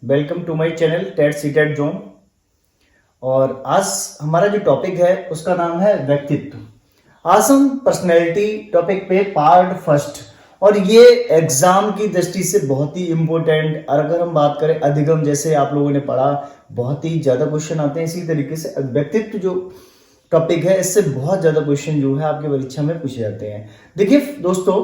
Welcome to my channel TET CTET zone. और आज हमारा जो टॉपिक है उसका नाम है व्यक्तित्व। आज हम पर्सनैलिटी टॉपिक पे पार्ट फर्स्ट, और ये एग्जाम की दृष्टि से बहुत ही इम्पोर्टेंट। और अगर हम बात करें अधिगम, जैसे आप लोगों ने पढ़ा, बहुत ही ज्यादा क्वेश्चन आते हैं। इसी तरीके से व्यक्तित्व जो टॉपिक है, इससे बहुत ज्यादा क्वेश्चन जो है आपकी परीक्षा में पूछे जाते हैं। देखिए दोस्तों,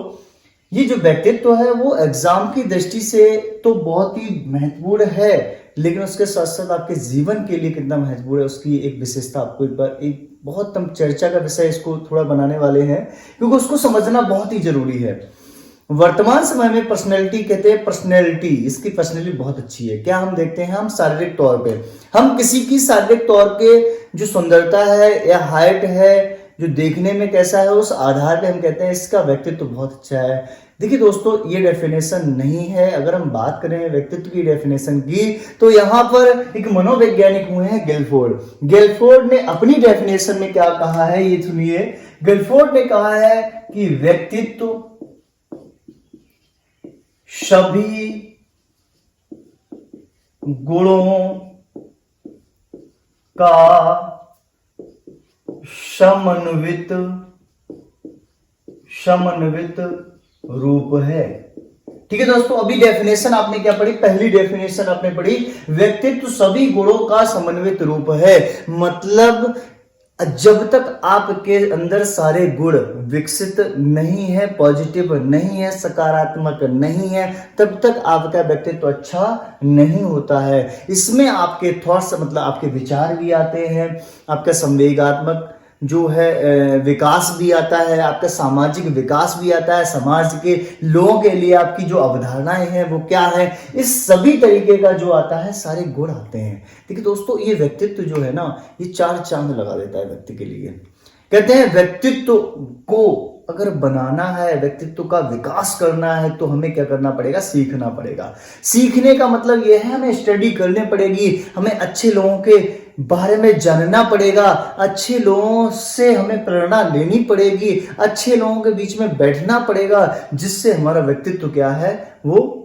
ये जो व्यक्तित्व है वो एग्जाम की दृष्टि से तो बहुत ही महत्वपूर्ण है, लेकिन उसके साथ साथ आपके जीवन के लिए कितना महत्वपूर्ण है उसकी एक विशेषता आपको एक बहुत हम चर्चा का विषय इसको थोड़ा बनाने वाले हैं, क्योंकि उसको समझना बहुत ही जरूरी है। वर्तमान समय में पर्सनैलिटी कहते हैं, पर्सनैलिटी इसकी पर्सनैलिटी बहुत अच्छी है। क्या हम देखते हैं, हम शारीरिक तौर पे हम किसी की शारीरिक तौर के जो सुंदरता है या हाइट है, जो देखने में कैसा है, उस आधार पे हम कहते हैं इसका व्यक्तित्व बहुत अच्छा है। देखिए दोस्तों, ये डेफिनेशन नहीं है। अगर हम बात करें व्यक्तित्व की डेफिनेशन की, तो यहाँ पर एक मनोवैज्ञानिक हुए हैं गिलफोर्ड। गिलफोर्ड ने अपनी डेफिनेशन में क्या कहा है, ये सुनिए। गिलफोर्ड ने कहा है कि व्यक्तित्व सभी गुणों का समन्वित रूप है। ठीक है दोस्तों, अभी डेफिनेशन आपने क्या पढ़ी, पहली डेफिनेशन आपने पढ़ी, व्यक्तित्व सभी गुणों का समन्वित रूप है। मतलब जब तक आपके अंदर सारे गुण विकसित नहीं है, पॉजिटिव नहीं है, सकारात्मक नहीं है, तब तक आपका व्यक्तित्व अच्छा नहीं होता है। इसमें आपके थॉट्स, मतलब आपके विचार भी आते हैं, आपका संवेगात्मक जो है विकास भी आता है, आपका सामाजिक विकास भी आता है, समाज के लोगों के लिए आपकी जो अवधारणाएं हैं वो क्या है, इस सभी तरीके का जो आता है, सारे गुण आते हैं। देखिए दोस्तों, ये व्यक्तित्व जो है ना, ये 4 चांद लगा देता है व्यक्ति के लिए। कहते हैं व्यक्तित्व को अगर बनाना है, व्यक्तित्व का विकास करना है, तो हमें क्या करना पड़ेगा, सीखना पड़ेगा। सीखने का मतलब यह है हमें स्टडी करनी पड़ेगी, हमें अच्छे लोगों के बारे में जानना पड़ेगा, अच्छे लोगों से हमें प्रेरणा लेनी पड़ेगी, अच्छे लोगों के बीच में बैठना पड़ेगा, जिससे हमारा व्यक्तित्व क्या है वो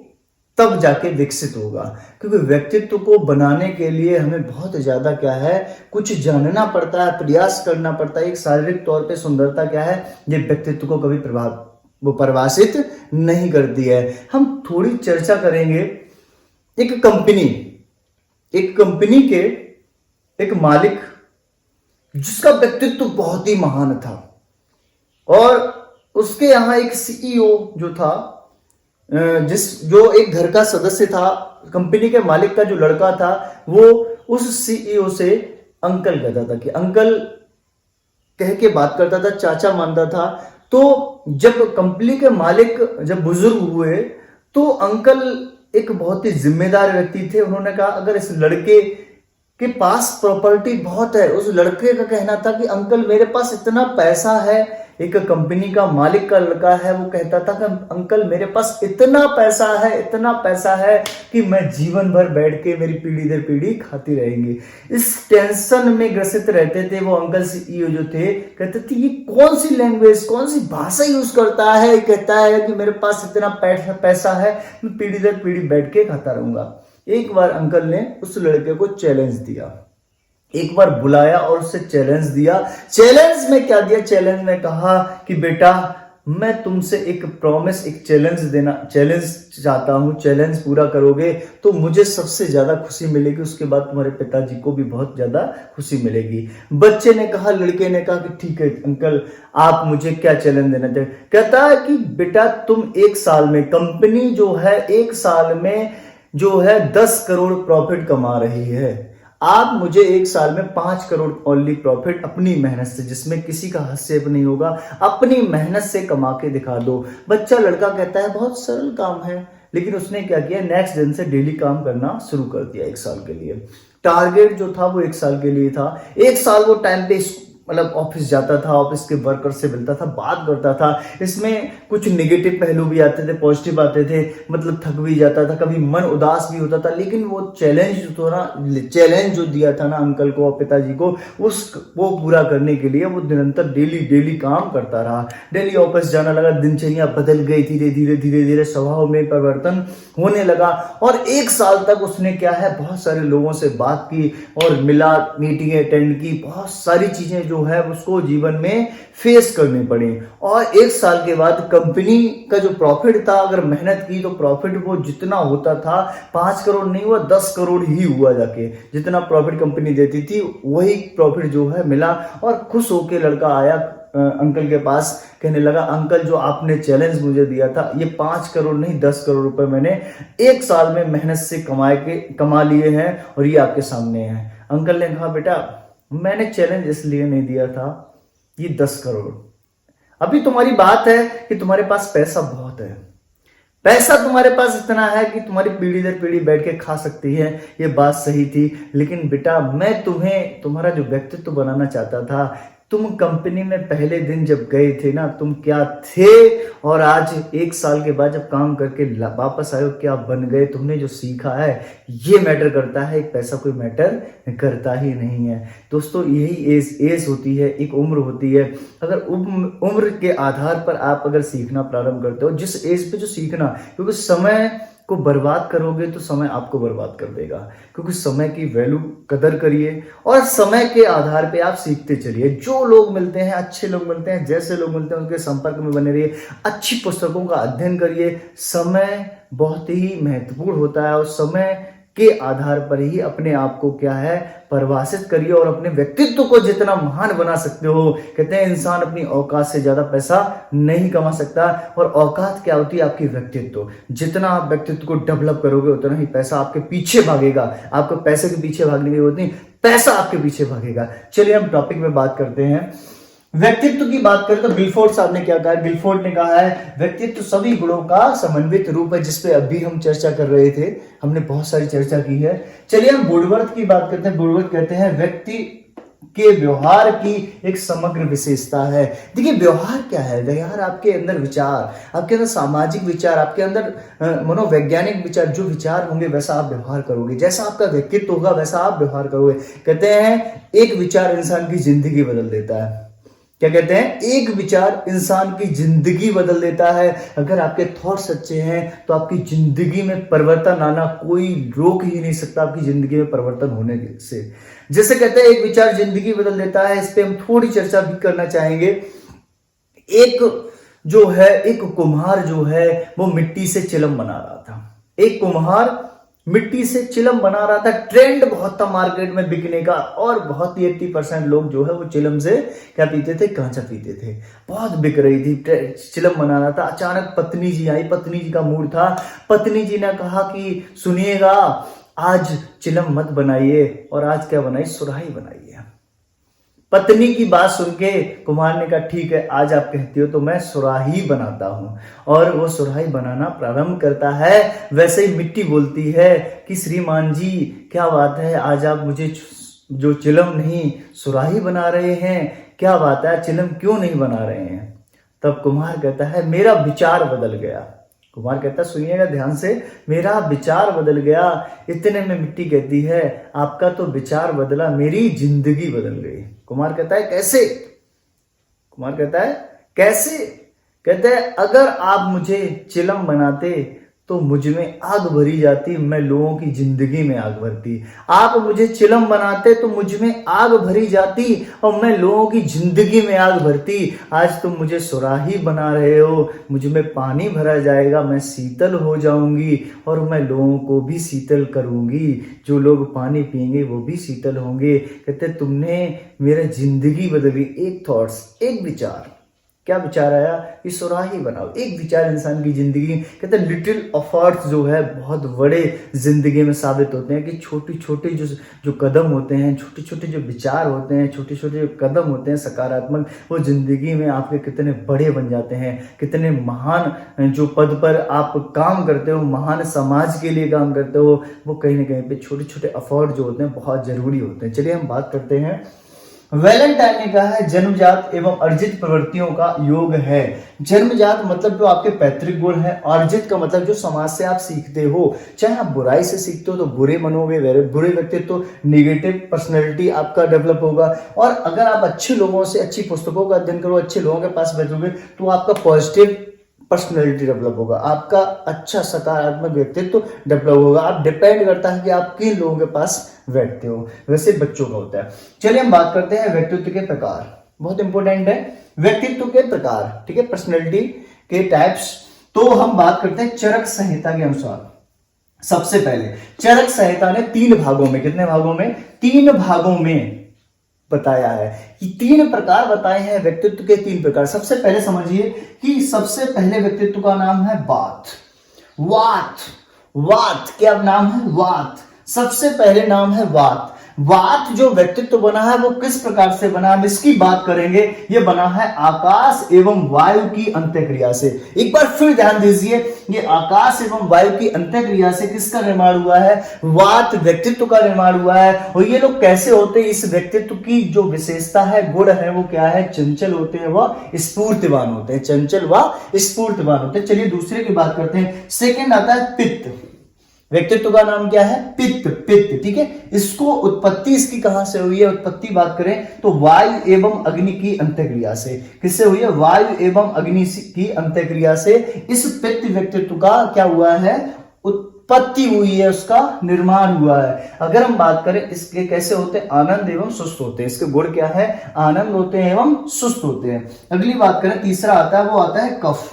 तब जाके विकसित होगा। क्योंकि व्यक्तित्व को बनाने के लिए हमें बहुत ज्यादा क्या है, कुछ जानना पड़ता है, प्रयास करना पड़ता है। एक शारीरिक तौर पे सुंदरता क्या है, ये व्यक्तित्व को कभी परिभाषित नहीं करती है। हम थोड़ी चर्चा करेंगे। एक कंपनी के एक मालिक, जिसका व्यक्तित्व बहुत ही महान था, और उसके यहां एक सीईओ जो था, जो एक घर का सदस्य था, कंपनी के मालिक का जो लड़का था, वो उस सीईओ से अंकल कहता था, कि अंकल कह के बात करता था, चाचा मानता था। तो जब कंपनी के मालिक जब बुजुर्ग हुए, तो अंकल एक बहुत ही जिम्मेदार व्यक्ति थे। उन्होंने कहा, अगर इस लड़के के पास प्रॉपर्टी बहुत है, उस लड़के का कहना था कि अंकल मेरे पास इतना पैसा है, एक कंपनी का मालिक का लड़का है, वो कहता था कि अंकल मेरे पास इतना पैसा है कि मैं जीवन भर बैठ के मेरी पीढ़ी दर पीढ़ी खाती रहेंगी। इस टेंशन में ग्रसित रहते थे वो अंकल सीईओ जो थे। कहते थे ये कौन सी लैंग्वेज, कौन सी भाषा यूज करता है, कहता है कि मेरे पास इतना पैसा है, मैं पीढ़ी दर पीढ़ी बैठ के खाता रहूंगा। एक बार अंकल ने उस लड़के को चैलेंज दिया, एक बार बुलाया और उससे चैलेंज दिया। चैलेंज में क्या दिया, चैलेंज में कहा कि बेटा मैं तुमसे एक प्रॉमिस, एक चैलेंज चाहता हूं, चैलेंज पूरा करोगे तो मुझे सबसे ज्यादा खुशी मिलेगी, उसके बाद तुम्हारे पिताजी को भी बहुत ज्यादा खुशी मिलेगी। बच्चे ने कहा, लड़के ने कहा कि ठीक है अंकल, आप मुझे क्या चैलेंज देना चाहिए। कहता है कि बेटा तुम 1 साल में, कंपनी जो है 1 साल में जो है 10 करोड़ प्रॉफिट कमा रही है, आप मुझे 1 साल में 5 करोड़ ओनली प्रॉफिट अपनी मेहनत से, जिसमें किसी का हस्तक्षेप नहीं होगा, अपनी मेहनत से कमा के दिखा दो। बच्चा लड़का कहता है बहुत सरल काम है, लेकिन उसने क्या किया, नेक्स्ट दिन से डेली काम करना शुरू कर दिया 1 साल के लिए। टारगेट जो था वो 1 साल के लिए था। 1 साल वो टाइम पे मतलब ऑफिस जाता था, ऑफिस के वर्कर से मिलता था, बात करता था। इसमें कुछ नेगेटिव पहलू भी आते थे, पॉजिटिव आते थे, मतलब थक भी जाता था, कभी मन उदास भी होता था। लेकिन वो चैलेंज जो था ना, चैलेंज जो दिया था ना अंकल को और पिताजी को, वो पूरा करने के लिए वो निरंतर डेली डेली काम करता रहा। डेली ऑफिस जाना लगा, दिनचर्या बदल गई, धीरे धीरे धीरे धीरे स्वभाव में परिवर्तन होने लगा। और 1 साल तक उसने क्या है, बहुत सारे लोगों से बात की और मिला, मीटिंग अटेंड की, बहुत सारी चीजें जो है उसको जीवन में फेस करनी पड़ी। और 1 साल के बाद कंपनी का जो प्रॉफिट था, अगर मेहनत की तो प्रॉफिट वो जितना होता था 5 करोड़ नहीं हुआ, 10 करोड़ ही हुआ जाके। जितना प्रॉफिट कंपनी देती थी वही प्रॉफिट जो है मिला। और खुश होके लड़का आया अंकल के पास, कहने लगा अंकल जो आपने चैलेंज मुझे दिया था, ये 5 करोड़ नहीं 10 करोड़ रुपए मैंने 1 साल में मेहनत से कमा लिए हैं और ये आपके सामने हैं। अंकल ने कहा बेटा मैंने चैलेंज इसलिए नहीं दिया था, ये 10 करोड़, अभी तुम्हारी बात है कि तुम्हारे पास पैसा बहुत है, पैसा तुम्हारे पास इतना है कि तुम्हारी पीढ़ी दर पीढ़ी बैठ के खा सकती है, ये बात सही थी। लेकिन बेटा मैं तुम्हें तुम्हारा जो व्यक्तित्व बनाना चाहता था। तुम कंपनी में पहले दिन जब गए थे ना, तुम क्या थे, और आज 1 साल के बाद जब काम करके वापस आए हो क्या बन गए, तुमने जो सीखा है ये मैटर करता है, एक पैसा कोई मैटर करता ही नहीं है। दोस्तों यही एज होती है, एक उम्र होती है। अगर उम्र के आधार पर आप अगर सीखना प्रारंभ करते हो, जिस एज पे जो सीखना, क्योंकि समय को बर्बाद करोगे तो समय आपको बर्बाद कर देगा। क्योंकि समय की वैल्यू कदर करिए और समय के आधार पे आप सीखते चलिए। जो लोग मिलते हैं, अच्छे लोग मिलते हैं, जैसे लोग मिलते हैं उनके संपर्क में बने रहिए, अच्छी पुस्तकों का अध्ययन करिए। समय बहुत ही महत्वपूर्ण होता है और समय के आधार पर ही अपने आप को क्या है परिभाषित करिए और अपने व्यक्तित्व को जितना महान बना सकते हो। कहते हैं इंसान अपनी औकात से ज्यादा पैसा नहीं कमा सकता, और औकात क्या होती है आपकी व्यक्तित्व। जितना आप व्यक्तित्व को डेवलप करोगे उतना ही पैसा आपके पीछे भागेगा। आपको पैसे के पीछे भागने की जरूरत नहीं, पैसा आपके पीछे भागेगा। चलिए हम टॉपिक में बात करते हैं। व्यक्तित्व की बात करें तो गिलफोर्ड साहब ने क्या कहा। गिलफोर्ड ने कहा है व्यक्तित्व सभी गुणों का समन्वित रूप है, जिसपे अभी हम चर्चा कर रहे थे, हमने बहुत सारी चर्चा की है। चलिए हम वुडवर्थ की बात करते हैं। वुडवर्थ कहते हैं व्यक्ति के व्यवहार की एक समग्र विशेषता है। देखिए व्यवहार क्या है, व्यवहार आपके अंदर विचार, आपके अंदर सामाजिक विचार, आपके अंदर मनोवैज्ञानिक विचार, जो विचार होंगे वैसा आप व्यवहार करोगे, जैसा आपका व्यक्तित्व होगा वैसा आप व्यवहार करोगे। कहते हैं एक विचार इंसान की जिंदगी बदल देता है। क्या कहते हैं, एक विचार इंसान की जिंदगी बदल देता है। अगर आपके थॉट्स अच्छे हैं तो आपकी जिंदगी में परिवर्तन आना कोई रोक ही नहीं सकता, आपकी जिंदगी में परिवर्तन होने से। जैसे कहते हैं एक विचार जिंदगी बदल देता है, इस पे हम थोड़ी चर्चा भी करना चाहेंगे। एक जो है, एक कुम्हार जो है वो मिट्टी से चिलम बना रहा था। एक कुम्हार मिट्टी से चिलम बना रहा था। ट्रेंड बहुत था मार्केट में बिकने का, और बहुत ही 80% लोग जो है वो चिलम से क्या पीते थे, कांचा पीते थे। बहुत बिक रही थी, चिलम बना रहा था। अचानक पत्नी जी आई, पत्नी जी का मूड था। पत्नी जी ने कहा कि सुनिएगा आज चिलम मत बनाइए, और आज क्या बनाई, सुराही बनाइए। पत्नी की बात सुन के कुम्हार ने कहा ठीक है, आज आप कहती हो तो मैं सुराही बनाता हूं। और वो सुराही बनाना प्रारंभ करता है। वैसे ही मिट्टी बोलती है कि श्रीमान जी क्या बात है, आज आप मुझे जो चिलम नहीं सुराही बना रहे हैं, क्या बात है, चिलम क्यों नहीं बना रहे हैं। तब कुम्हार कहता है मेरा विचार बदल गया। कुम्हार कहता है सुनिएगा ध्यान से, मेरा विचार बदल गया। इतने में मिट्टी कहती है आपका तो विचार बदला, मेरी जिंदगी बदल गई। कुम्हार कहता है कैसे। कुम्हार कहता है कैसे। कहते हैं अगर आप मुझे चिलम बनाते तो मुझ में आग भरी जाती, मैं लोगों की जिंदगी में आग भरती। आप मुझे चिलम बनाते तो मुझ में आग भरी जाती और मैं लोगों की जिंदगी में आग भरती। आज तुम मुझे सुराही बना रहे हो, मुझ में पानी भरा जाएगा, मैं शीतल हो जाऊंगी और मैं लोगों को भी शीतल करूंगी। जो लोग पानी पिएंगे वो भी शीतल होंगे। कहते तुमने मेरा जिंदगी बदली। एक थॉट्स, एक विचार, क्या विचार आया कि सुराही बनाओ। एक विचार इंसान की जिंदगी, कहते हैं लिटिल एफर्ट्स जो है बहुत बड़े जिंदगी में साबित होते हैं। कि छोटे छोटे जो कदम होते हैं, छोटे छोटे जो विचार होते हैं, छोटे छोटे जो कदम होते हैं सकारात्मक, वो जिंदगी में आपके कितने बड़े बन जाते हैं। कितने महान जो पद पर आप काम करते हो, महान समाज के लिए काम करते हो, वो कहीं ना कहीं पे छोटे छोटे एफर्ट जो होते हैं बहुत जरूरी होते हैं। चलिए हम बात करते हैं वैलेंटाइन ने कहा है जन्मजात एवं अर्जित प्रवृत्तियों का योग है। जन्मजात मतलब जो आपके पैतृक गुण है, अर्जित का मतलब जो समाज से आप सीखते हो। चाहे आप बुराई से सीखते हो तो बुरे मनोगे, बुरे व्यक्तित्व तो निगेटिव पर्सनैलिटी आपका डेवलप होगा। और अगर आप अच्छे लोगों से, अच्छी पुस्तकों का अध्ययन करो, अच्छे लोगों के पास बैठोगे तो आपका पॉजिटिव पर्सनैलिटी डेवलप होगा, आपका अच्छा सकारात्मक व्यक्तित्व डेवलप होगा। आप डिपेंड करता है कि आप किन लोगों के पास बैठते हो, वैसे बच्चों का होता है। चलिए हम बात करते हैं व्यक्तित्व के प्रकार, बहुत इंपॉर्टेंट है व्यक्तित्व के प्रकार, ठीक है, पर्सनैलिटी के टाइप्स। तो हम बात करते हैं चरक संहिता के अनुसार। सबसे पहले चरक संहिता ने 3 भागों में, कितने भागों में, 3 भागों में बताया है कि 3 प्रकार बताए हैं व्यक्तित्व के, 3 प्रकार। सबसे पहले समझिए कि सबसे पहले व्यक्तित्व का नाम है वात। वात, वात क्या नाम है, वात, सबसे पहले नाम है वात। वात जो व्यक्तित्व बना है वो किस प्रकार से बना है, इसकी बात करेंगे। ये बना है आकाश एवं वायु की अंतःक्रिया से। एक बार फिर ध्यान दीजिए, ये आकाश एवं वायु की अंतःक्रिया से किसका निर्माण हुआ है, वात व्यक्तित्व का निर्माण हुआ है। और ये लोग कैसे होते हैं, इस व्यक्तित्व की जो विशेषता है, गुण है, वो क्या है, चंचल होते हैं, वह स्फूर्तिवान होते हैं, चंचल व स्फूर्तिवान होते हैं। चलिए दूसरे की बात करते हैं। सेकंड आता है पित्त। व्यक्तित्व का नाम क्या है, पित्त, पित्त, ठीक है। इसको उत्पत्ति इसकी कहां से हुई है, उत्पत्ति बात करें तो वायु एवं अग्नि की अंतःक्रिया से। किससे हुई है, वायु एवं अग्नि की अंतःक्रिया से इस पित्त व्यक्तित्व का क्या हुआ है, उत्पत्ति हुई है, उसका निर्माण हुआ है। अगर हम बात करें इसके कैसे होते हैं, आनंद एवं सुस्त होते हैं। इसके गुण क्या है, आनंद होते हैं एवं सुस्त होते हैं। अगली बात करें, तीसरा आता है, वो आता है कफ।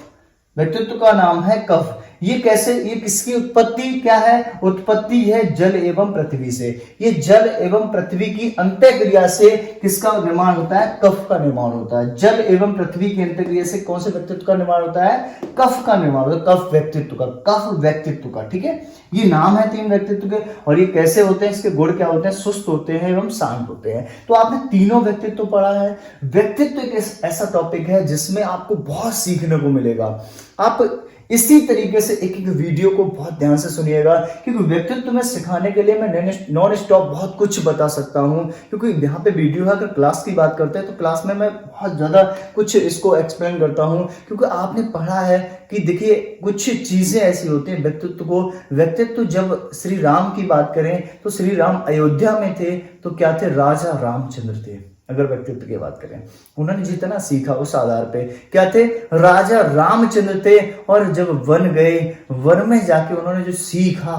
व्यक्तित्व का नाम है कफ। ये कैसे, ये किसकी उत्पत्ति क्या है, उत्पत्ति है जल एवं पृथ्वी से। ये जल एवं पृथ्वी की अंतःक्रिया से किसका निर्माण होता है, कफ का निर्माण होता है। जल एवं पृथ्वी की अंतःक्रिया से कौन से व्यक्तित्व का निर्माण होता है, कफ का निर्माण होता है, कफ व्यक्तित्व का, कफ व्यक्तित्व का, ठीक है। ये नाम है 3 व्यक्तित्व के। और ये कैसे होते हैं, इसके गुण क्या होते हैं, सुस्त होते हैं एवं शांत होते हैं। तो आपने तीनों व्यक्तित्व पढ़ा है। व्यक्तित्व एक ऐसा टॉपिक है जिसमें आपको बहुत सीखने को मिलेगा। आप इसी तरीके से एक एक वीडियो को बहुत ध्यान से सुनिएगा, क्योंकि व्यक्तित्व में सिखाने के लिए मैं नॉन स्टॉप बहुत कुछ बता सकता हूं। क्योंकि यहाँ पे वीडियो है, अगर क्लास की बात करते हैं तो क्लास में मैं बहुत ज्यादा कुछ इसको एक्सप्लेन करता हूं। क्योंकि आपने पढ़ा है कि देखिए कुछ चीजें ऐसी होती हैं व्यक्तित्व को। व्यक्तित्व जब श्री राम की बात करें तो श्री राम अयोध्या में थे तो क्या थे, राजा रामचंद्र थे। अगर व्यक्तित्व की बात करें, उन्होंने जितना सीखा उस आधार पे क्या थे, राजा रामचंद्र थे। और जब वन गए, वन में जाके उन्होंने जो सीखा,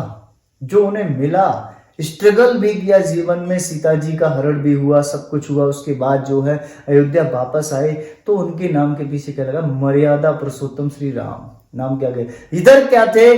जो उन्हें मिला, स्ट्रगल भी किया जीवन में, सीता जी का हरण भी हुआ, सब कुछ हुआ। उसके बाद जो है अयोध्या वापस आए तो उनके नाम के पीछे क्या लगा, मर्यादा पुरुषोत्तम श्री राम, नाम क्या गए। इधर क्या थे,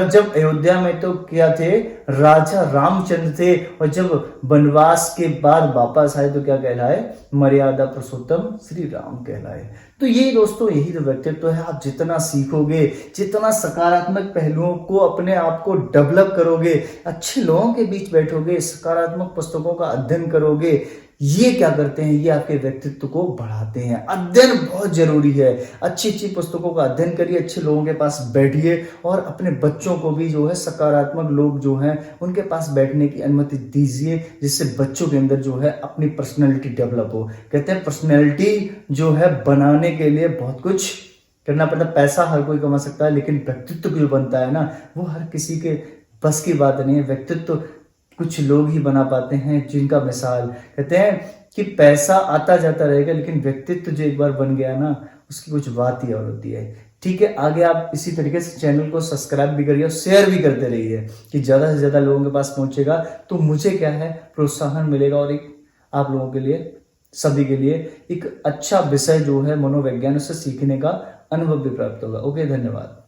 जब अयोध्या में तो क्या थे, राजा रामचंद्र थे। और जब वनवास के बाद वापस आए तो क्या कहलाए, मर्यादा पुरुषोत्तम श्री राम कहलाए। तो ये दोस्तों यही तो व्यक्तित्व है। आप जितना सीखोगे, जितना सकारात्मक पहलुओं को अपने आप को डेवलप करोगे, अच्छे लोगों के बीच बैठोगे, सकारात्मक पुस्तकों का अध्ययन करोगे, ये क्या करते हैं, ये आपके व्यक्तित्व को बढ़ाते हैं। अध्ययन बहुत जरूरी है। अच्छी अच्छी पुस्तकों का अध्ययन करिए, अच्छे लोगों के पास बैठिए और अपने बच्चों को भी जो है सकारात्मक लोग जो हैं उनके पास बैठने की अनुमति दीजिए, जिससे बच्चों के अंदर जो है अपनी पर्सनैलिटी डेवलप हो। कहते हैं पर्सनैलिटी जो है बनाने के लिए बहुत कुछ करना पड़ता है। पैसा हर कोई कमा सकता है, लेकिन व्यक्तित्व जो बनता है ना, वो हर किसी के बस की बात नहीं है। व्यक्तित्व कुछ लोग ही बना पाते हैं, जिनका मिसाल कहते हैं कि पैसा आता जाता रहेगा, लेकिन व्यक्तित्व जो एक बार बन गया ना, उसकी कुछ बात ही और होती है। ठीक है, आगे आप इसी तरीके से चैनल को सब्सक्राइब भी करिए और शेयर भी करते रहिए कि ज़्यादा से ज़्यादा लोगों के पास पहुंचेगा तो मुझे क्या है, प्रोत्साहन मिलेगा और एक आप लोगों के लिए, सभी के लिए एक अच्छा विषय जो है मनोविज्ञान, उससे सीखने का अनुभव भी प्राप्त होगा। ओके, धन्यवाद।